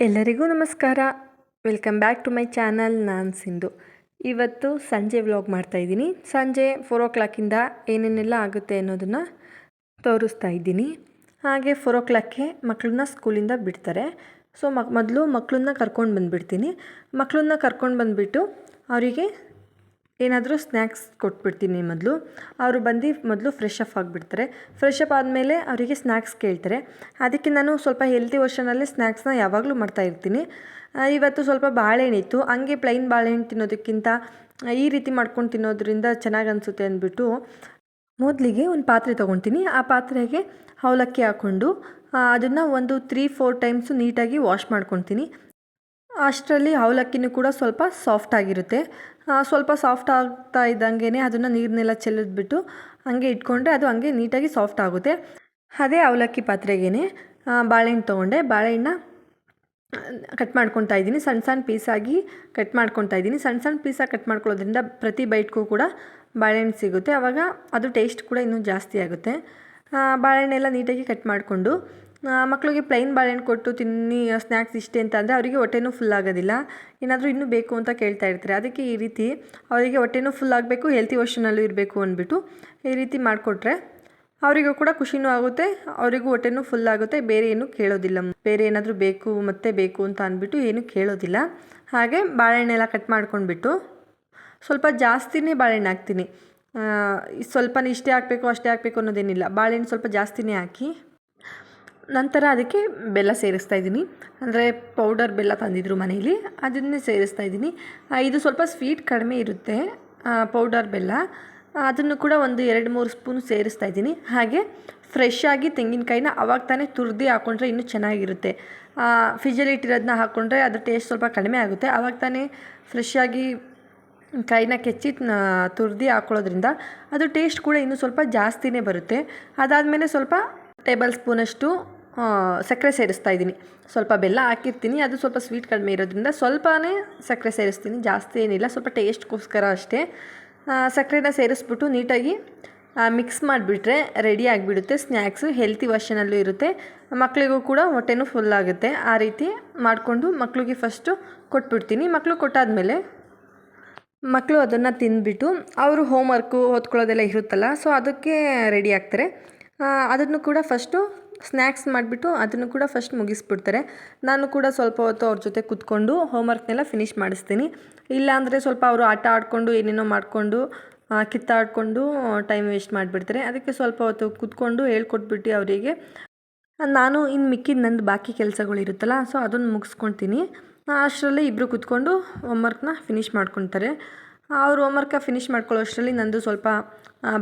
ಎಲ್ಲರಿಗೂ ನಮಸ್ಕಾರ. Welcome back to my channel. ನಾನು ಸಿಂಧು. ಇವತ್ತು ಸಂಜೆ ವ್ಲಾಗ್ ಮಾಡ್ತಾಯಿದ್ದೀನಿ. ಸಂಜೆ 4 ಏನೇನೆಲ್ಲ ಆಗುತ್ತೆ ಅನ್ನೋದನ್ನು ತೋರಿಸ್ತಾ ಇದ್ದೀನಿ. ಹಾಗೆ 4 ಮಕ್ಕಳನ್ನ ಸ್ಕೂಲಿಂದ ಬಿಡ್ತಾರೆ. ಸೊ ಮೊದಲು ಮಕ್ಕಳನ್ನ ಕರ್ಕೊಂಡು ಬಂದುಬಿಡ್ತೀನಿ. ಮಕ್ಕಳನ್ನ ಕರ್ಕೊಂಡು ಬಂದುಬಿಟ್ಟು ಅವರಿಗೆ ಏನಾದರೂ ಸ್ನ್ಯಾಕ್ಸ್ ಕೊಟ್ಬಿಡ್ತೀನಿ. ಅವರು ಬಂದು ಮೊದಲು ಫ್ರೆಶ್ ಅಪ್ ಆಗಿಬಿಡ್ತಾರೆ. ಫ್ರೆಶ್ ಅಪ್ ಆದಮೇಲೆ ಅವರಿಗೆ ಸ್ನ್ಯಾಕ್ಸ್ ಕೇಳ್ತಾರೆ. ಅದಕ್ಕೆ ನಾನು ಸ್ವಲ್ಪ ಹೆಲ್ತಿ ವರ್ಷನಲ್ಲಿ ಸ್ನ್ಯಾಕ್ಸ್ನ ಯಾವಾಗಲೂ ಮಾಡ್ತಾಯಿರ್ತೀನಿ. ಇವತ್ತು ಸ್ವಲ್ಪ ಬಾಳೆಹಣ್ಣಿತ್ತು. ಹಂಗೆ ಪ್ಲೈನ್ ಬಾಳೆಹಣ್ಣು ತಿನ್ನೋದಕ್ಕಿಂತ ಈ ರೀತಿ ಮಾಡ್ಕೊಂಡು ತಿನ್ನೋದ್ರಿಂದ ಚೆನ್ನಾಗಿ ಅನಿಸುತ್ತೆ ಅಂದ್ಬಿಟ್ಟು ಮೊದಲಿಗೆ ಒಂದು ಪಾತ್ರೆ ತೊಗೊತೀನಿ. ಆ ಪಾತ್ರೆಗೆ ಅವಲಕ್ಕಿ ಹಾಕ್ಕೊಂಡು ಅದನ್ನು ಒಂದು 3-4 ಟೈಮ್ಸು ನೀಟಾಗಿ ವಾಶ್ ಮಾಡ್ಕೊತೀನಿ. ಅಷ್ಟರಲ್ಲಿ ಅವಲಕ್ಕಿನೂ ಕೂಡ ಸ್ವಲ್ಪ ಸಾಫ್ಟಾಗಿರುತ್ತೆ. ಸ್ವಲ್ಪ ಸಾಫ್ಟ್ ಆಗ್ತಾ ಇದ್ದಂಗೆ ಅದನ್ನು ನೀರನ್ನೆಲ್ಲ ಚೆಲ್ಲಿದ್ಬಿಟ್ಟು ಹಾಗೆ ಇಟ್ಕೊಂಡ್ರೆ ಅದು ಹಾಗೆ ನೀಟಾಗಿ ಸಾಫ್ಟ್ ಆಗುತ್ತೆ. ಅದೇ ಅವಲಕ್ಕಿ ಪಾತ್ರೆಗೇ ಬಾಳೆಹಣ್ಣು ತೊಗೊಂಡೆ. ಬಾಳೆಹಣ್ಣ ಕಟ್ ಮಾಡ್ಕೊತಾ ಇದ್ದೀನಿ. ಸಣ್ಣ ಸಣ್ಣ ಪೀಸಾಗಿ ಕಟ್ ಮಾಡ್ಕೊತಾ ಇದ್ದೀನಿ. ಸಣ್ಣ ಸಣ್ಣ ಪೀಸಾಗಿ ಕಟ್ ಮಾಡ್ಕೊಳ್ಳೋದ್ರಿಂದ ಪ್ರತಿ ಬೈಟ್ಗೂ ಕೂಡ ಬಾಳೆಹಣ್ಣು ಸಿಗುತ್ತೆ. ಆವಾಗ ಅದು ಟೇಸ್ಟ್ ಕೂಡ ಇನ್ನೂ ಜಾಸ್ತಿ ಆಗುತ್ತೆ. ಬಾಳೆಹಣ್ಣೆಲ್ಲ ನೀಟಾಗಿ ಕಟ್ ಮಾಡಿಕೊಂಡು ಮಕ್ಕಳಿಗೆ ಪ್ಲೈನ್ ಬಾಳೆಹಣ್ಣು ಕೊಟ್ಟು ತಿನ್ನಿ ಸ್ನ್ಯಾಕ್ಸ್ ಇಷ್ಟೇ ಅಂತ ಅಂದರೆ ಅವರಿಗೆ ಹೊಟ್ಟೆನೂ ಫುಲ್ ಆಗೋದಿಲ್ಲ. ಏನಾದರೂ ಇನ್ನೂ ಬೇಕು ಅಂತ ಕೇಳ್ತಾ ಇರ್ತಾರೆ. ಅದಕ್ಕೆ ಈ ರೀತಿ ಅವರಿಗೆ ಹೊಟ್ಟೆನೂ ಫುಲ್ ಆಗಬೇಕು, ಹೆಲ್ತಿ ವರ್ಷನಲ್ಲೂ ಇರಬೇಕು ಅಂದ್ಬಿಟ್ಟು ಈ ರೀತಿ ಮಾಡಿಕೊಟ್ರೆ ಅವರಿಗೂ ಕೂಡ ಖುಷಿನೂ ಆಗುತ್ತೆ, ಅವರಿಗೂ ಹೊಟ್ಟೆನೂ ಫುಲ್ ಆಗುತ್ತೆ. ಬೇರೆ ಏನೂ ಕೇಳೋದಿಲ್ಲ. ಬೇರೆ ಏನಾದರೂ ಬೇಕು ಅಂತ ಅಂದ್ಬಿಟ್ಟು ಏನೂ ಕೇಳೋದಿಲ್ಲ. ಹಾಗೆ ಬಾಳೆಹಣ್ಣೆಲ್ಲ ಕಟ್ ಮಾಡ್ಕೊಂಡ್ಬಿಟ್ಟು ಸ್ವಲ್ಪ ಜಾಸ್ತಿನೇ ಬಾಳೆಹಣ್ಣು ಹಾಕ್ತೀನಿ. ಸ್ವಲ್ಪನೇ ಇಷ್ಟೇ ಹಾಕಬೇಕು ಅಷ್ಟೇ ಹಾಕಬೇಕು ಅನ್ನೋದೇನಿಲ್ಲ. ಬಾಳೆಹಣ್ಣು ಸ್ವಲ್ಪ ಜಾಸ್ತಿನೇ ಹಾಕಿ ನಂತರ ಅದಕ್ಕೆ ಬೆಲ್ಲ ಸೇರಿಸ್ತಾ ಇದ್ದೀನಿ. ಅಂದರೆ ಪೌಡರ್ ಬೆಲ್ಲ ತಂದಿದ್ರು ಮನೇಲಿ, ಅದನ್ನೇ ಸೇರಿಸ್ತಾ ಇದ್ದೀನಿ. ಇದು ಸ್ವಲ್ಪ ಸ್ವೀಟ್ ಕಡಿಮೆ ಇರುತ್ತೆ ಪೌಡರ್ ಬೆಲ್ಲ. ಅದನ್ನು ಕೂಡ ಒಂದು 2-3 ಸ್ಪೂನ್ ಸೇರಿಸ್ತಾ ಇದ್ದೀನಿ. ಹಾಗೆ ಫ್ರೆಶ್ ಆಗಿ ತೆಂಗಿನಕಾಯಿನ ಅವಾಗ ತಾನೇ ತುರಿದು ಹಾಕ್ಕೊಂಡ್ರೆ ಇನ್ನೂ ಚೆನ್ನಾಗಿರುತ್ತೆ. ಫ್ರಿಜ್ಜಲ್ಲಿ ಇಟ್ಟಿರೋದನ್ನ ಹಾಕ್ಕೊಂಡ್ರೆ ಅದ್ರ ಟೇಸ್ಟ್ ಸ್ವಲ್ಪ ಕಡಿಮೆ ಆಗುತ್ತೆ. ಆವಾಗ ತಾನೇ ಫ್ರೆಶ್ ಆಗಿ ಕಾಯಿನ ಕೆಚ್ಚಿ ತುರಿದು ಹಾಕ್ಕೊಳ್ಳೋದ್ರಿಂದ ಅದು ಟೇಸ್ಟ್ ಕೂಡ ಇನ್ನೂ ಸ್ವಲ್ಪ ಜಾಸ್ತಿನೇ ಬರುತ್ತೆ. ಅದಾದಮೇಲೆ ಸ್ವಲ್ಪ ಟೇಬಲ್ ಸ್ಪೂನಷ್ಟು ಸಕ್ಕರೆ ಸೇರಿಸ್ತಾ ಇದ್ದೀನಿ. ಸ್ವಲ್ಪ ಬೆಲ್ಲ ಹಾಕಿರ್ತೀನಿ, ಅದು ಸ್ವಲ್ಪ ಸ್ವೀಟ್ ಕಡಿಮೆ ಇರೋದ್ರಿಂದ ಸ್ವಲ್ಪನೇ ಸಕ್ಕರೆ ಸೇರಿಸ್ತೀನಿ, ಜಾಸ್ತಿ ಏನಿಲ್ಲ, ಸ್ವಲ್ಪ ಟೇಸ್ಟ್ಗೋಸ್ಕರ ಅಷ್ಟೇ. ಸಕ್ಕರೆನ ಸೇರಿಸ್ಬಿಟ್ಟು ನೀಟಾಗಿ ಮಿಕ್ಸ್ ಮಾಡಿಬಿಟ್ರೆ ರೆಡಿ ಆಗಿಬಿಡುತ್ತೆ ಸ್ನ್ಯಾಕ್ಸು. ಹೆಲ್ತಿ ವರ್ಷನಲ್ಲೂ ಇರುತ್ತೆ, ಮಕ್ಕಳಿಗೂ ಕೂಡ ಹೊಟ್ಟೆನೂ ಫುಲ್ ಆಗುತ್ತೆ. ಆ ರೀತಿ ಮಾಡಿಕೊಂಡು ಮಕ್ಕಳಿಗೆ ಫಸ್ಟು ಕೊಟ್ಬಿಡ್ತೀನಿ. ಮಕ್ಕಳು ಕೊಟ್ಟಾದಮೇಲೆ ಮಕ್ಕಳು ಅದನ್ನು ತಿಂದ್ಬಿಟ್ಟು ಅವರು ಹೋಮ್ವರ್ಕು ಓದ್ಕೊಳ್ಳೋದೆಲ್ಲ ಇರುತ್ತಲ್ಲ, ಸೊ ಅದಕ್ಕೆ ರೆಡಿ ಆಗ್ತಾರೆ. ಅದನ್ನು ಕೂಡ ಫಸ್ಟು ಸ್ನ್ಯಾಕ್ಸ್ ಮಾಡಿಬಿಟ್ಟು ಅದನ್ನು ಕೂಡ ಫಸ್ಟ್ ಮುಗಿಸ್ಬಿಡ್ತಾರೆ. ನಾನು ಕೂಡ ಸ್ವಲ್ಪ ಹೊತ್ತು ಅವ್ರ ಜೊತೆ ಕೂತ್ಕೊಂಡು ಹೋಮ್ವರ್ಕ್ನೆಲ್ಲ ಫಿನಿಷ್ ಮಾಡಿಸ್ತೀನಿ. ಇಲ್ಲಾಂದರೆ ಸ್ವಲ್ಪ ಅವರು ಆಟ ಆಡಿಕೊಂಡು ಏನೇನೋ ಮಾಡಿಕೊಂಡು ಕಿತ್ತಾಡಿಕೊಂಡು ಟೈಮ್ ವೇಸ್ಟ್ ಮಾಡಿಬಿಡ್ತಾರೆ. ಅದಕ್ಕೆ ಸ್ವಲ್ಪ ಹೊತ್ತು ಕೂತ್ಕೊಂಡು ಹೇಳ್ಕೊಟ್ಬಿಟ್ಟು ಅವರಿಗೆ ನಾನು ಇನ್ನು ಮಿಕ್ಕಿದ ನಂದು ಬಾಕಿ ಕೆಲಸಗಳಿರುತ್ತಲ್ಲ, ಸೊ ಅದನ್ನು ಮುಗಿಸ್ಕೊಳ್ತೀನಿ. ಅಷ್ಟರಲ್ಲಿ ಇಬ್ಬರು ಕೂತ್ಕೊಂಡು ಹೋಮ್ವರ್ಕ್ನ ಫಿನಿಷ್ ಮಾಡ್ಕೊತಾರೆ. ಅವರು ಹೋಮ್ವರ್ಕ ಫಿನಿಷ್ ಮಾಡ್ಕೊಳ್ಳೋ ಅಷ್ಟರಲ್ಲಿ ನಂದು ಸ್ವಲ್ಪ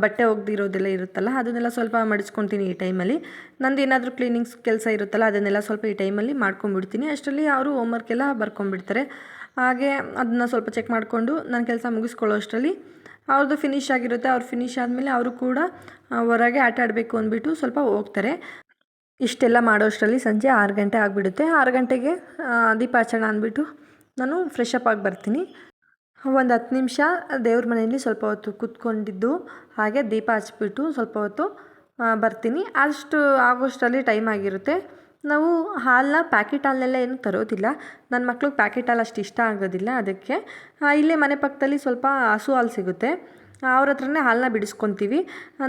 ಬಟ್ಟೆ ಒಗ್ದಿರೋದೆಲ್ಲ ಇರುತ್ತಲ್ಲ, ಅದನ್ನೆಲ್ಲ ಸ್ವಲ್ಪ ಮಡಿಸ್ಕೊತೀನಿ ಈ ಟೈಮಲ್ಲಿ. ನಂದು ಏನಾದರೂ ಕ್ಲೀನಿಂಗ್ಸ್ ಕೆಲಸ ಇರುತ್ತಲ್ಲ, ಅದನ್ನೆಲ್ಲ ಸ್ವಲ್ಪ ಈ ಟೈಮಲ್ಲಿ ಮಾಡ್ಕೊಂಬಿಡ್ತೀನಿ. ಅಷ್ಟರಲ್ಲಿ ಅವರು ಹೋಮ್ವರ್ಕೆಲ್ಲ ಬರ್ಕೊಂಬಿಡ್ತಾರೆ. ಹಾಗೆ ಅದನ್ನ ಸ್ವಲ್ಪ ಚೆಕ್ ಮಾಡಿಕೊಂಡು ನನ್ನ ಕೆಲಸ ಮುಗಿಸ್ಕೊಳ್ಳೋ ಅಷ್ಟರಲ್ಲಿ ಅವ್ರದ್ದು ಫಿನಿಷ್ ಆಗಿರುತ್ತೆ. ಅವ್ರು ಫಿನಿಷ್ ಆದಮೇಲೆ ಅವರು ಕೂಡ ಹೊರಗೆ ಆಟ ಆಡಬೇಕು ಅಂದ್ಬಿಟ್ಟು ಸ್ವಲ್ಪ ಹೋಗ್ತಾರೆ. ಇಷ್ಟೆಲ್ಲ ಮಾಡೋ ಅಷ್ಟರಲ್ಲಿ ಸಂಜೆ 6 ಗಂಟೆ ಆಗಿಬಿಡುತ್ತೆ. 6 ಗಂಟೆಗೆ ದೀಪಾಚರಣೆ ಅಂದ್ಬಿಟ್ಟು ನಾನು ಫ್ರೆಶ್ ಅಪ್ ಆಗಿ ಬರ್ತೀನಿ. ಒಂದು 10 ನಿಮಿಷ ದೇವ್ರ ಮನೆಯಲ್ಲಿ ಸ್ವಲ್ಪ ಹೊತ್ತು ಕೂತ್ಕೊಂಡಿದ್ದು ಹಾಗೆ ದೀಪ ಹಚ್ಬಿಟ್ಟು ಸ್ವಲ್ಪ ಹೊತ್ತು ಬರ್ತೀನಿ. ಅಷ್ಟು ಆಗೋಷ್ಟರಲ್ಲಿ ಟೈಮ್ ಆಗಿರುತ್ತೆ. ನಾವು ಹಾಲನ್ನ ಪ್ಯಾಕೆಟ್ ಹಾಲನ್ನೆಲ್ಲ ಏನು ತರೋದಿಲ್ಲ. ನನ್ನ ಮಕ್ಳಿಗೆ ಪ್ಯಾಕೆಟ್ ಹಾಲು ಅಷ್ಟು ಇಷ್ಟ ಆಗೋದಿಲ್ಲ. ಅದಕ್ಕೆ ಇಲ್ಲೇ ಮನೆ ಪಕ್ಕದಲ್ಲಿ ಸ್ವಲ್ಪ ಹಸು ಹಾಲು ಸಿಗುತ್ತೆ, ಅವ್ರ ಹತ್ರನೇ ಹಾಲನ್ನ ಬಿಡಿಸ್ಕೊತೀವಿ.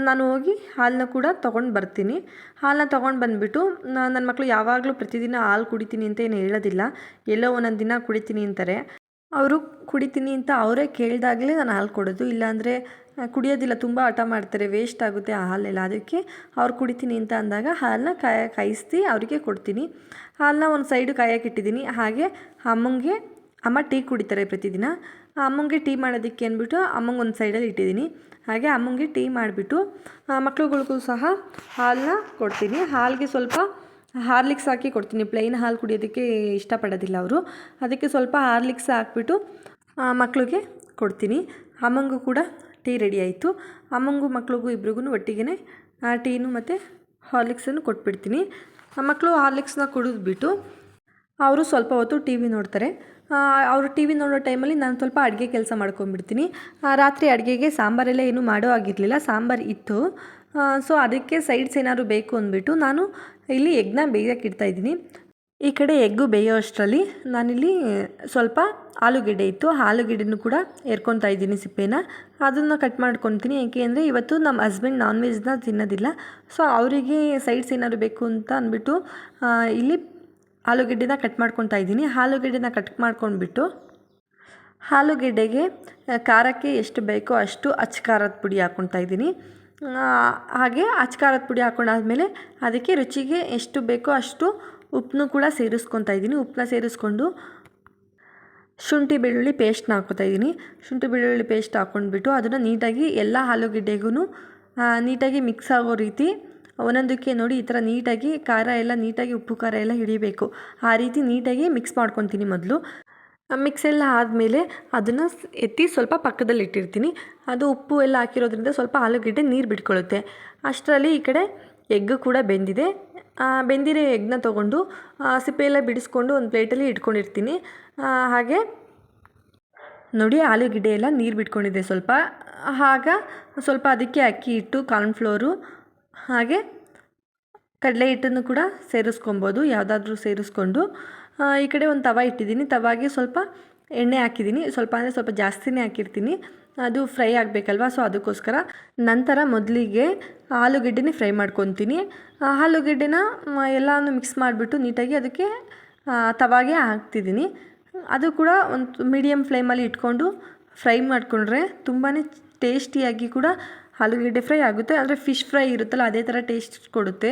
ನಾನು ಹೋಗಿ ಹಾಲನ್ನ ಕೂಡ ತೊಗೊಂಡು ಬರ್ತೀನಿ. ಹಾಲನ್ನ ತೊಗೊಂಡು ಬಂದುಬಿಟ್ಟು ನನ್ನ ಮಕ್ಕಳು ಯಾವಾಗಲೂ ಪ್ರತಿದಿನ ಹಾಲು ಕುಡಿತೀನಿ ಅಂತ ಏನು ಹೇಳೋದಿಲ್ಲ. ಎಲ್ಲೋ ಒಂದೊಂದು ದಿನ ಕುಡಿತೀನಿ ಅಂತಾರೆ. ಅವರು ಕುಡಿತೀನಿ ಅಂತ ಅವರೇ ಕೇಳಿದಾಗಲೇ ನಾನು ಹಾಲು ಕೊಡೋದು. ಇಲ್ಲಾಂದರೆ ಕುಡಿಯೋದಿಲ್ಲ, ತುಂಬ ಹಠ ಮಾಡ್ತಾರೆ, ವೇಸ್ಟ್ ಆಗುತ್ತೆ ಆ ಹಾಲೆಲ್ಲ. ಅದಕ್ಕೆ ಅವ್ರು ಕುಡಿತೀನಿ ಅಂತ ಅಂದಾಗ ಹಾಲನ್ನ ಕಾಯಿಸಿ ಅವರಿಗೆ ಕೊಡ್ತೀನಿ. ಹಾಲನ್ನ ಒಂದು ಸೈಡು ಕಾಯಕ್ಕೆ ಇಟ್ಟಿದ್ದೀನಿ. ಹಾಗೆ ಅಮ್ಮ ಟೀ ಕುಡಿತಾರೆ ಪ್ರತಿದಿನ. ಅಮ್ಮಂಗೆ ಟೀ ಮಾಡೋದಕ್ಕೆ ಅಂದ್ಬಿಟ್ಟು ಅಮ್ಮಂಗೆ ಒಂದು ಸೈಡಲ್ಲಿ ಇಟ್ಟಿದ್ದೀನಿ. ಹಾಗೆ ಅಮ್ಮಂಗೆ ಟೀ ಮಾಡಿಬಿಟ್ಟು ಮಕ್ಳುಗಳಿಗೂ ಸಹ ಹಾಲನ್ನ ಕೊಡ್ತೀನಿ. ಹಾಲಿಗೆ ಸ್ವಲ್ಪ ಹಾರ್ಲಿಕ್ಸ್ ಹಾಕಿ ಕೊಡ್ತೀನಿ. ಪ್ಲೈನ್ ಹಾಲು ಕುಡಿಯೋದಕ್ಕೆ ಇಷ್ಟಪಡೋದಿಲ್ಲ ಅವರು. ಅದಕ್ಕೆ ಸ್ವಲ್ಪ ಹಾರ್ಲಿಕ್ಸ್ ಹಾಕ್ಬಿಟ್ಟು ಮಕ್ಕಳಿಗೆ ಕೊಡ್ತೀನಿ. ಅಮ್ಮಂಗೂ ಕೂಡ ಟೀ ರೆಡಿ ಆಯಿತು. ಅಮ್ಮಂಗೂ ಮಕ್ಳಿಗೂ ಇಬ್ರಿಗೂ ಒಟ್ಟಿಗೆ ಟೀನು ಮತ್ತು ಹಾರ್ಲಿಕ್ಸನ್ನು ಕೊಟ್ಬಿಡ್ತೀನಿ. ಮಕ್ಕಳು ಹಾರ್ಲಿಕ್ಸ್ನ ಕುಡಿದ್ಬಿಟ್ಟು ಅವರು ಸ್ವಲ್ಪ ಹೊತ್ತು ಟಿ ವಿ ನೋಡ್ತಾರೆ. ಅವರು ಟಿ ವಿ ನೋಡೋ ಟೈಮಲ್ಲಿ ನಾನು ಸ್ವಲ್ಪ ಅಡುಗೆ ಕೆಲಸ ಮಾಡ್ಕೊಂಬಿಡ್ತೀನಿ. ರಾತ್ರಿ ಅಡುಗೆಗೆ ಸಾಂಬಾರೆಲ್ಲ ಏನೂ ಮಾಡೋ ಆಗಿರಲಿಲ್ಲ, ಸಾಂಬಾರು ಇತ್ತು. ಸೊ ಅದಕ್ಕೆ ಸೈಡ್ಸ್ ಏನಾದ್ರು ಬೇಕು ಅಂದ್ಬಿಟ್ಟು ನಾನು ಇಲ್ಲಿ ಎಗ್ನ ಬೇಯೋಕ್ಕೆ ಇಡ್ತಾಯಿದ್ದೀನಿ. ಈ ಕಡೆ ಎಗ್ಗು ಬೇಯೋ ಅಷ್ಟರಲ್ಲಿ ನಾನಿಲ್ಲಿ ಸ್ವಲ್ಪ ಆಲೂಗೆಡ್ಡೆ ಇತ್ತು, ಆಲೂಗೆಡ್ಡೆನೂ ಕೂಡ ಎರ್ಕೊತಾ ಇದ್ದೀನಿ ಸಿಪ್ಪೆನ. ಅದನ್ನು ಕಟ್ ಮಾಡ್ಕೊತೀನಿ, ಏಕೆ ಅಂದರೆ ಇವತ್ತು ನಮ್ಮ ಹಸ್ಬೆಂಡ್ ನಾನ್ ವೆಜ್ನ ತಿನ್ನೋದಿಲ್ಲ. ಸೊ ಅವರಿಗೆ ಸೈಡ್ಸ್ ಏನಾದ್ರು ಬೇಕು ಅಂತ ಅಂದ್ಬಿಟ್ಟು ಇಲ್ಲಿ ಆಲೂಗೆಡ್ಡೆನ ಕಟ್ ಮಾಡ್ಕೊತಾ ಇದ್ದೀನಿ. ಆಲೂಗೆಡ್ಡೆನ ಕಟ್ ಮಾಡ್ಕೊಂಡ್ಬಿಟ್ಟು ಆಲೂಗೆಡ್ಡೆಗೆ ಖಾರಕ್ಕೆ ಎಷ್ಟು ಬೇಕೋ ಅಷ್ಟು ಅಚ್ಚ ಖಾರದ ಪುಡಿ ಹಾಕ್ಕೊತಾ ಇದ್ದೀನಿ. ಹಾಗೆ ಅಚ್ಚ ಖಾರದ ಪುಡಿ ಹಾಕ್ಕೊಂಡಾದ್ಮೇಲೆ ಅದಕ್ಕೆ ರುಚಿಗೆ ಎಷ್ಟು ಬೇಕೋ ಅಷ್ಟು ಉಪ್ಪನ್ನು ಕೂಡ ಸೇರಿಸ್ಕೊತಾ ಇದ್ದೀನಿ. ಉಪ್ಪನ್ನ ಸೇರಿಸ್ಕೊಂಡು ಶುಂಠಿ ಬೆಳ್ಳುಳ್ಳಿ ಪೇಸ್ಟ್ನ ಹಾಕ್ಕೊತಾ ಇದ್ದೀನಿ. ಶುಂಠಿ ಬೆಳ್ಳುಳ್ಳಿ ಪೇಸ್ಟ್ ಹಾಕ್ಕೊಂಡ್ಬಿಟ್ಟು ಅದನ್ನು ನೀಟಾಗಿ ಎಲ್ಲ ಆಲೂಗೆಡ್ಡೆಗೂ ನೀಟಾಗಿ ಮಿಕ್ಸ್ ಆಗೋ ರೀತಿ ಒಂದೊಂದಕ್ಕೆ ನೋಡಿ ಈ ಥರ ನೀಟಾಗಿ ಖಾರ ಎಲ್ಲ ನೀಟಾಗಿ ಉಪ್ಪು ಖಾರ ಎಲ್ಲ ಹಿಡಿಬೇಕು. ಆ ರೀತಿ ನೀಟಾಗಿ ಮಿಕ್ಸ್ ಮಾಡ್ಕೊತೀನಿ. ಮೊದಲು ಮಿಕ್ಸ್ ಎಲ್ಲ ಆದಮೇಲೆ ಅದನ್ನು ಎತ್ತಿ ಸ್ವಲ್ಪ ಪಕ್ಕದಲ್ಲಿ ಇಟ್ಟಿರ್ತೀನಿ. ಅದು ಉಪ್ಪು ಎಲ್ಲ ಹಾಕಿರೋದ್ರಿಂದ ಸ್ವಲ್ಪ ಆಲೂಗೆಡ್ಡೆ ನೀರು ಬಿಟ್ಕೊಳ್ಳುತ್ತೆ. ಅಷ್ಟರಲ್ಲಿ ಈ ಕಡೆ ಎಗ್ ಕೂಡ ಬೆಂದಿದೆ. ಬೆಂದಿರೋ ಎಗ್ನ ತೊಗೊಂಡು ಸಿಪ್ಪೆ ಎಲ್ಲ ಬಿಡಿಸ್ಕೊಂಡು ಒಂದು ಪ್ಲೇಟಲ್ಲಿ ಇಟ್ಕೊಂಡಿರ್ತೀನಿ. ಹಾಗೆ ನೋಡಿ ಆಲೂಗೆಡ್ಡೆ ಎಲ್ಲ ನೀರು ಬಿಟ್ಕೊಂಡಿದೆ ಸ್ವಲ್ಪ. ಆಗ ಸ್ವಲ್ಪ ಅದಕ್ಕೆ ಅಕ್ಕಿ ಹಿಟ್ಟು, ಕಾರ್ನ್ಫ್ಲೋರು ಹಾಗೆ ಕಡಲೆ ಹಿಟ್ಟನ್ನು ಕೂಡ ಸೇರಿಸ್ಕೊಬೋದು, ಯಾವುದಾದ್ರೂ ಸೇರಿಸ್ಕೊಂಡು. ಈ ಕಡೆ ಒಂದು ತವ ಇಟ್ಟಿದ್ದೀನಿ. ತವಾಗೆ ಸ್ವಲ್ಪ ಎಣ್ಣೆ ಹಾಕಿದ್ದೀನಿ. ಸ್ವಲ್ಪ ಅಂದರೆ ಸ್ವಲ್ಪ ಜಾಸ್ತಿನೇ ಹಾಕಿರ್ತೀನಿ, ಅದು ಫ್ರೈ ಆಗಬೇಕಲ್ವ, ಸೊ ಅದಕ್ಕೋಸ್ಕರ. ನಂತರ ಮೊದಲಿಗೆ ಆಲೂಗೆಡ್ಡೆನೇ ಫ್ರೈ ಮಾಡ್ಕೊತೀನಿ. ಆಲೂಗೆಡ್ಡೆನ ಎಲ್ಲನೂ ಮಿಕ್ಸ್ ಮಾಡಿಬಿಟ್ಟು ನೀಟಾಗಿ ಅದಕ್ಕೆ ತವಾಗೆ ಹಾಕ್ತಿದ್ದೀನಿ. ಅದು ಕೂಡ ಒಂದು ಮೀಡಿಯಮ್ ಫ್ಲೇಮಲ್ಲಿ ಇಟ್ಕೊಂಡು ಫ್ರೈ ಮಾಡಿಕೊಂಡ್ರೆ ತುಂಬಾ ಟೇಸ್ಟಿಯಾಗಿ ಕೂಡ ಆಲೂಗೆಡ್ಡೆ ಫ್ರೈ ಆಗುತ್ತೆ. ಆದರೆ ಫಿಶ್ ಫ್ರೈ ಇರುತ್ತಲ್ಲ ಅದೇ ಥರ ಟೇಸ್ಟ್ ಕೊಡುತ್ತೆ,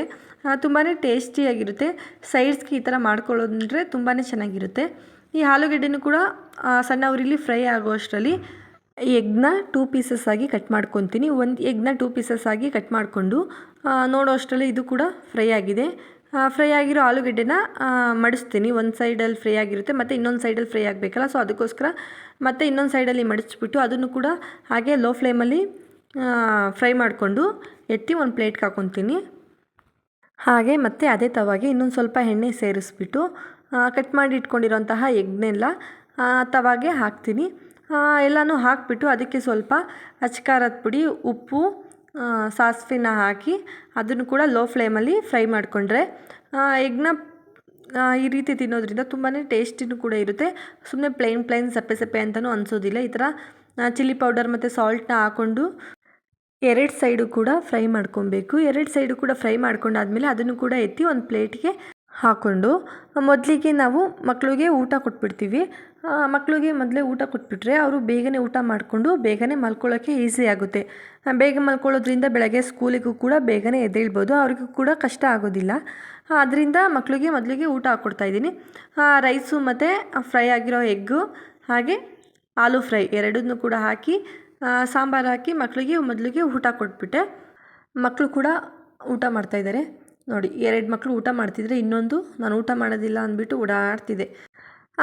ತುಂಬಾ ಟೇಸ್ಟಿಯಾಗಿರುತ್ತೆ. ಸೈಡ್ಸ್ಗೆ ಈ ಥರ ಮಾಡ್ಕೊಳ್ಳೋದಂದರೆ ತುಂಬಾ ಚೆನ್ನಾಗಿರುತ್ತೆ. ಈ ಆಲೂಗೆಡ್ಡೆನೂ ಕೂಡ ಸಣ್ಣ ಉರಿಲಿ ಫ್ರೈ ಆಗೋ ಅಷ್ಟರಲ್ಲಿ ಎಗ್ನ 2 ಪೀಸಸ್ ಆಗಿ ಕಟ್ ಮಾಡ್ಕೊತೀನಿ. ಒಂದು ಎಗ್ನ 2 ಪೀಸಸ್ ಆಗಿ ಕಟ್ ಮಾಡಿಕೊಂಡು ನೋಡೋ ಅಷ್ಟರಲ್ಲಿ ಇದು ಕೂಡ ಫ್ರೈ ಆಗಿದೆ. ಫ್ರೈ ಆಗಿರೋ ಆಲೂಗೆಡ್ಡೆನ ಮಡಿಸ್ತೀನಿ. ಒಂದು ಸೈಡಲ್ಲಿ ಫ್ರೈ ಆಗಿರುತ್ತೆ ಮತ್ತು ಇನ್ನೊಂದು ಸೈಡಲ್ಲಿ ಫ್ರೈ ಆಗಬೇಕಲ್ಲ, ಸೊ ಅದಕ್ಕೋಸ್ಕರ ಮತ್ತು ಇನ್ನೊಂದು ಸೈಡಲ್ಲಿ ಮಡಿಸ್ಬಿಟ್ಟು ಅದನ್ನು ಕೂಡ ಹಾಗೆ ಲೋ ಫ್ಲೇಮಲ್ಲಿ ಫ್ರೈ ಮಾಡಿಕೊಂಡು ಎತ್ತಿ ಒಂದು ಪ್ಲೇಟ್ಗೆ ಹಾಕ್ಕೊತೀನಿ. ಹಾಗೆ ಮತ್ತು ಅದೇ ತವಾಗೆ ಇನ್ನೊಂದು ಸ್ವಲ್ಪ ಎಣ್ಣೆ ಸೇರಿಸ್ಬಿಟ್ಟು ಕಟ್ ಮಾಡಿ ಇಟ್ಕೊಂಡಿರೋಂತಹ ಎಗ್ನೆಲ್ಲ ತವಾಗೆ ಹಾಕ್ತೀನಿ. ಎಲ್ಲನೂ ಹಾಕಿಬಿಟ್ಟು ಅದಕ್ಕೆ ಸ್ವಲ್ಪ ಅಚ್ಚ ಖಾರದ ಪುಡಿ, ಉಪ್ಪು, ಸಾಸಿವೆನ ಹಾಕಿ ಅದನ್ನು ಕೂಡ ಲೋ ಫ್ಲೇಮಲ್ಲಿ ಫ್ರೈ ಮಾಡಿಕೊಂಡ್ರೆ ಎಗ್ನ ಈ ರೀತಿ ತಿನ್ನೋದ್ರಿಂದ ತುಂಬಾ ಟೇಸ್ಟಿನೂ ಕೂಡ ಇರುತ್ತೆ. ಸುಮ್ಮನೆ ಪ್ಲೇನ್ ಸಪ್ಪೆ ಸಪ್ಪೆ ಅಂತಲೂ ಅನಿಸೋದಿಲ್ಲ. ಈ ಥರ ಚಿಲ್ಲಿ ಪೌಡರ್ ಮತ್ತು ಸಾಲ್ಟ್ನ ಹಾಕ್ಕೊಂಡು 2 ಸೈಡು ಕೂಡ ಫ್ರೈ ಮಾಡ್ಕೊಬೇಕು. 2 ಸೈಡು ಕೂಡ ಫ್ರೈ ಮಾಡ್ಕೊಂಡಾದ್ಮೇಲೆ ಅದನ್ನು ಕೂಡ ಎತ್ತಿ ಒಂದು ಪ್ಲೇಟ್ಗೆ ಹಾಕ್ಕೊಂಡು ಮೊದಲಿಗೆ ನಾವು ಮಕ್ಕಳಿಗೆ ಊಟ ಕೊಟ್ಬಿಡ್ತೀವಿ. ಮಕ್ಕಳಿಗೆ ಮೊದಲೇ ಊಟ ಕೊಟ್ಬಿಟ್ರೆ ಅವರು ಬೇಗನೆ ಊಟ ಮಾಡಿಕೊಂಡು ಬೇಗನೆ ಮಲ್ಕೊಳ್ಳೋಕ್ಕೆ ಈಸಿ ಆಗುತ್ತೆ. ಬೇಗ ಮಲ್ಕೊಳ್ಳೋದ್ರಿಂದ ಬೆಳಗ್ಗೆ ಸ್ಕೂಲಿಗೂ ಕೂಡ ಬೇಗನೆ ಎದ್ದೇಳ್ಬೋದು, ಅವ್ರಿಗೂ ಕೂಡ ಕಷ್ಟ ಆಗೋದಿಲ್ಲ. ಅದರಿಂದ ಮಕ್ಕಳಿಗೆ ಮೊದಲಿಗೆ ಊಟ ಹಾಕ್ಕೊಡ್ತಾಯಿದ್ದೀನಿ. ರೈಸು ಮತ್ತು ಫ್ರೈ ಆಗಿರೋ ಎಗ್ಗು ಹಾಗೆ ಆಲೂ ಫ್ರೈ ಎರಡನ್ನೂ ಕೂಡ ಹಾಕಿ ಸಾಂಬಾರು ಹಾಕಿ ಮಕ್ಕಳಿಗೆ ಮೊದಲಿಗೆ ಊಟ ಕೊಟ್ಬಿಟ್ಟೆ. ಮಕ್ಕಳು ಕೂಡ ಊಟ ಮಾಡ್ತಾಯಿದ್ದಾರೆ ನೋಡಿ. 2 ಮಕ್ಕಳು ಊಟ ಮಾಡ್ತಿದ್ರೆ ಇನ್ನೊಂದು ನಾನು ಊಟ ಮಾಡೋದಿಲ್ಲ ಅಂದ್ಬಿಟ್ಟು ಓಡಾಡ್ತಿದೆ.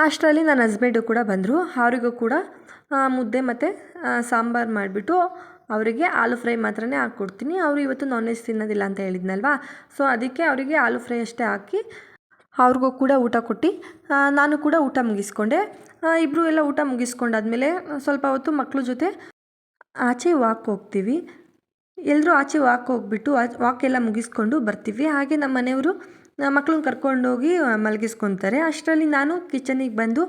ಅಷ್ಟರಲ್ಲಿ ನನ್ನ ಹಸ್ಬೆಂಡು ಕೂಡ ಬಂದರು. ಅವರಿಗೂ ಕೂಡ ಮುದ್ದೆ ಮತ್ತು ಸಾಂಬಾರು ಮಾಡಿಬಿಟ್ಟು ಅವರಿಗೆ ಆಲೂ ಫ್ರೈ ಮಾತ್ರನೇ ಹಾಕ್ಕೊಡ್ತೀನಿ. ಅವರು ಇವತ್ತು ನಾನ್ ವೆಜ್ ತಿನ್ನೋದಿಲ್ಲ ಅಂತ ಹೇಳಿದ್ನಲ್ವಾ, ಸೊ ಅದಕ್ಕೆ ಅವರಿಗೆ ಆಲೂ ಫ್ರೈ ಅಷ್ಟೇ ಹಾಕಿ ಅವ್ರಿಗೂ ಕೂಡ ಊಟ ಕೊಟ್ಟು ನಾನು ಕೂಡ ಊಟ ಮುಗಿಸ್ಕೊಂಡೆ. ಇಬ್ಬರು ಎಲ್ಲ ಊಟ ಮುಗಿಸ್ಕೊಂಡಾದ್ಮೇಲೆ ಸ್ವಲ್ಪ ಹೊತ್ತು ಮಕ್ಕಳ ಜೊತೆ ಆಚೆ ವಾಕ್ ಹೋಗ್ತೀವಿ. ಎಲ್ಲರೂ ಆಚೆ ವಾಕ್ ಹೋಗ್ಬಿಟ್ಟು ವಾಕ್ ಎಲ್ಲ ಮುಗಿಸ್ಕೊಂಡು ಬರ್ತೀವಿ. ಹಾಗೆ ನಮ್ಮ ಮನೆಯವರು ಮಕ್ಕಳನ್ನ ಕರ್ಕೊಂಡೋಗಿ ಮಲಗಿಸ್ಕೊತಾರೆ. ಅಷ್ಟರಲ್ಲಿ ನಾನು ಕಿಚನಿಗೆ ಬಂದು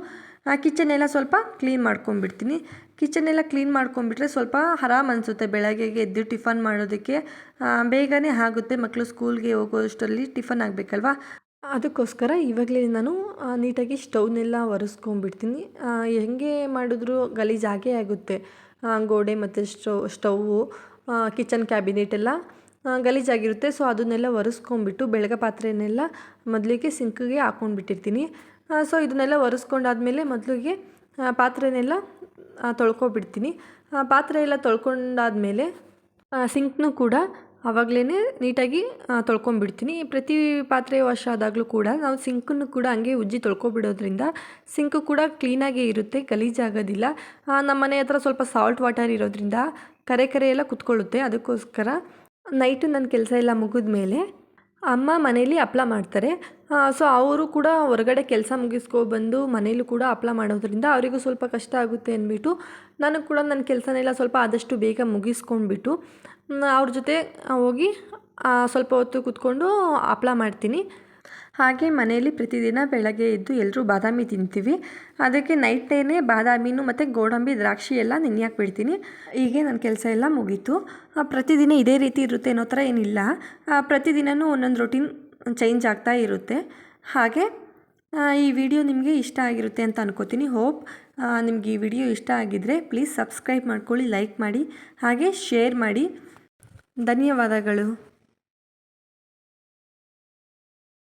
ಕಿಚನ್ ಎಲ್ಲ ಸ್ವಲ್ಪ ಕ್ಲೀನ್ ಮಾಡ್ಕೊಂಬಿಡ್ತೀನಿ. ಕಿಚನ್ ಎಲ್ಲ ಕ್ಲೀನ್ ಮಾಡ್ಕೊಂಬಿಟ್ರೆ ಸ್ವಲ್ಪ ಆರಾಮ್ ಅನಿಸುತ್ತೆ. ಬೆಳಗ್ಗೆಗೆ ಎದ್ದು ಟಿಫನ್ ಮಾಡೋದಕ್ಕೆ ಬೇಗನೆ ಆಗುತ್ತೆ. ಮಕ್ಕಳು ಸ್ಕೂಲ್ಗೆ ಹೋಗೋಷ್ಟರಲ್ಲಿ ಟಿಫನ್ ಆಗಬೇಕಲ್ವ, ಅದಕ್ಕೋಸ್ಕರ ಇವಾಗಲೇ ನಾನು ನೀಟಾಗಿ ಸ್ಟವ್ನೆಲ್ಲ ಒರೆಸ್ಕೊಂಬಿಡ್ತೀನಿ. ಹೆಂಗೆ ಮಾಡಿದ್ರೂ ಗಲೀಜಾಗೇ ಆಗುತ್ತೆ. ಗೋಡೆ ಮತ್ತು ಸ್ಟವ್ವು, ಕಿಚನ್ ಕ್ಯಾಬಿನೆಟ್ ಎಲ್ಲ ಗಲೀಜಾಗಿರುತ್ತೆ. ಸೊ ಅದನ್ನೆಲ್ಲ ಒರೆಸ್ಕೊಂಬಿಟ್ಟು ಬೆಳಗ್ಗೆ ಪಾತ್ರೆಯನ್ನೆಲ್ಲ ಮೊದಲಿಗೆ ಸಿಂಕಿಗೆ ಹಾಕ್ಕೊಂಡ್ಬಿಟ್ಟಿರ್ತೀನಿ. ಸೊ ಇದನ್ನೆಲ್ಲ ಒರೆಸ್ಕೊಂಡಾದ್ಮೇಲೆ ಮೊದಲಿಗೆ ಪಾತ್ರೆನೆಲ್ಲ ತೊಳ್ಕೊಬಿಡ್ತೀನಿ. ಪಾತ್ರೆ ಎಲ್ಲ ತೊಳ್ಕೊಂಡಾದ್ಮೇಲೆ ಸಿಂಕ್ನೂ ಕೂಡ ಆವಾಗಲೇ ನೀಟಾಗಿ ತೊಳ್ಕೊಂಬಿಡ್ತೀನಿ. ಪ್ರತಿ ಪಾತ್ರೆ ವಾಶ್ ಆದಾಗಲೂ ಕೂಡ ನಾವು ಸಿಂಕನ್ನು ಕೂಡ ಹಂಗೆ ಉಜ್ಜಿ ತೊಳ್ಕೊಬಿಡೋದ್ರಿಂದ ಸಿಂಕು ಕೂಡ ಕ್ಲೀನಾಗೇ ಇರುತ್ತೆ, ಗಲೀಜಾಗೋದಿಲ್ಲ. ನಮ್ಮ ಮನೆ ಹತ್ರ ಸ್ವಲ್ಪ ಸಾಲ್ಟ್ ವಾಟರ್ ಇರೋದ್ರಿಂದ ಕರೆ ಎಲ್ಲ ಕುತ್ಕೊಳ್ಳುತ್ತೆ. ಅದಕ್ಕೋಸ್ಕರ ನೈಟು ನನ್ನ ಕೆಲಸ ಎಲ್ಲ ಮುಗಿದ ಮೇಲೆ ಅಮ್ಮ ಮನೇಲಿ ಹಪ್ಳ ಮಾಡ್ತಾರೆ. ಸೊ ಅವರು ಕೂಡ ಹೊರಗಡೆ ಕೆಲಸ ಮುಗಿಸ್ಕೊಬಂದು ಮನೇಲೂ ಕೂಡ ಹಪ್ಳ ಮಾಡೋದ್ರಿಂದ ಅವರಿಗೂ ಸ್ವಲ್ಪ ಕಷ್ಟ ಆಗುತ್ತೆ ಅಂದ್ಬಿಟ್ಟು ನಾನು ಕೂಡ ನನ್ನ ಕೆಲಸನೆಲ್ಲ ಸ್ವಲ್ಪ ಆದಷ್ಟು ಬೇಗ ಮುಗಿಸ್ಕೊಂಡ್ಬಿಟ್ಟು ಅವ್ರ ಜೊತೆ ಹೋಗಿ ಸ್ವಲ್ಪ ಹೊತ್ತು ಕೂತ್ಕೊಂಡು ಹಪ್ಳ ಮಾಡ್ತೀನಿ. ಹಾಗೆ ಮನೆಯಲ್ಲಿ ಪ್ರತಿದಿನ ಬೆಳಗ್ಗೆ ಎದ್ದು ಎಲ್ಲರೂ ಬಾದಾಮಿ ತಿಂತೀವಿ. ಅದಕ್ಕೆ ನೈಟೇನೆ ಬಾದಾಮಿನೂ ಮತ್ತು ಗೋಡಂಬಿ ದ್ರಾಕ್ಷಿ ಎಲ್ಲ ನೆನೆಯಕ್ಕೆ ಬಿಡ್ತೀನಿ. ಹೀಗೆ ನನ್ನ ಕೆಲಸ ಎಲ್ಲ ಮುಗೀತು. ಪ್ರತಿದಿನ ಇದೇ ರೀತಿ ಇರುತ್ತೆ ಅನ್ನೋ ಥರ ಏನಿಲ್ಲ. ಪ್ರತಿದಿನವೂ ಒಂದೊಂದು ರೊಟೀನ್ ಚೇಂಜ್ ಆಗ್ತಾ ಇರುತ್ತೆ. ಹಾಗೆ ಈ ವಿಡಿಯೋ ನಿಮಗೆ ಇಷ್ಟ ಆಗಿರುತ್ತೆ ಅಂತ ಅನ್ಕೋತೀನಿ. ಹೋಪ್ ನಿಮ್ಗೆ ಈ ವಿಡಿಯೋ ಇಷ್ಟ ಆಗಿದ್ದರೆ ಪ್ಲೀಸ್ ಸಬ್ಸ್ಕ್ರೈಬ್ ಮಾಡ್ಕೊಳ್ಳಿ, ಲೈಕ್ ಮಾಡಿ, ಹಾಗೆ ಶೇರ್ ಮಾಡಿ. ಧನ್ಯವಾದಗಳು.